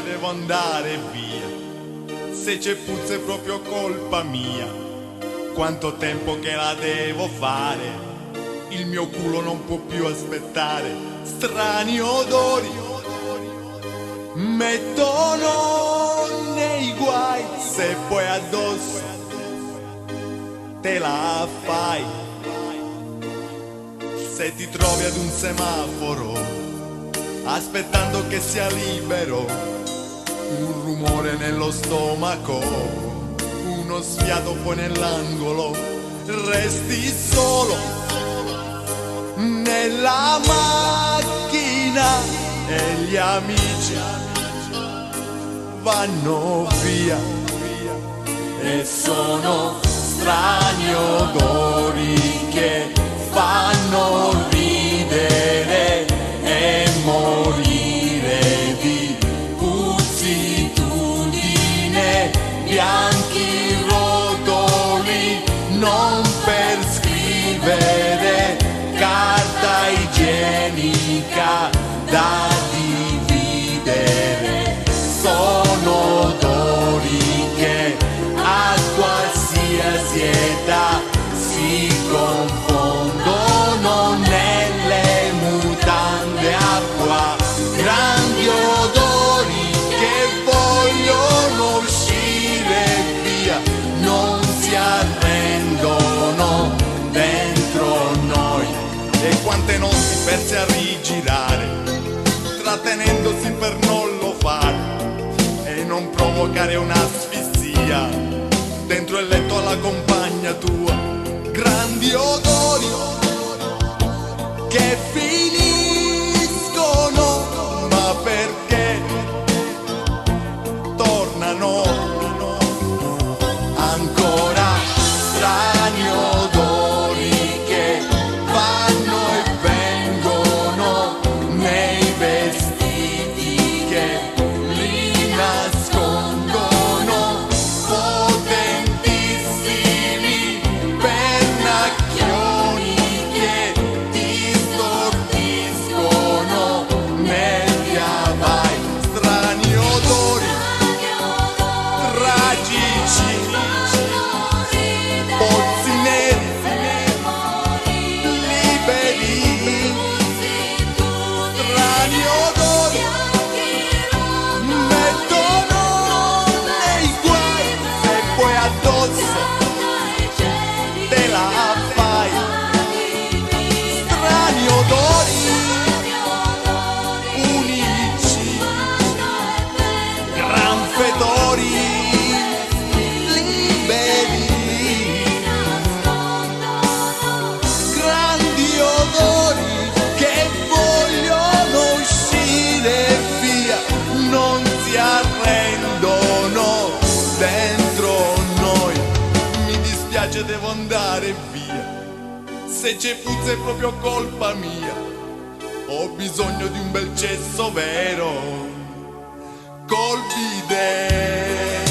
devo andare via. Se c'è puzza è proprio colpa mia. Quanto tempo che la devo fare. Il mio culo non può più aspettare. Strani odori mettono nei guai. Se poi addosso te la fai. Se ti trovi ad un semaforo aspettando che sia libero, un rumore nello stomaco, uno sfiato poi nell'angolo, resti solo nella macchina e gli amici vanno via. E sono strani odori che fanno ridere e morire di puzzitudine, bianchi rotoli non per scrivere, carta igienica da dividere. Sono odori che a qualsiasi età si confondono nelle mutande acqua. Grandi odori che vogliono uscire via, non si arrendono dentro noi. E quante notti perse a rigirare, trattenendosi per non lo fare e non provocare un'asfissia dentro il letto alla compagna tua. Grandi odori che finiscono, ma perché tornano ancora. Strani odori che vanno e vengono nei vestiti che li nascondono, potentissimi pernacchioni che ti stordiscono negli avai. Strani odori tragici, pozzi neri liberi. Strani odori mettono nei guai e poi addosso te la fai. Strani odori unici, gran fedori liberi. Grandi odori che vogliono uscire via, non si arrendono dentro noi. Mi dispiace, devo andare via. Se c'è puzza è proprio colpa mia. Ho bisogno di un bel cesso vero col bidet.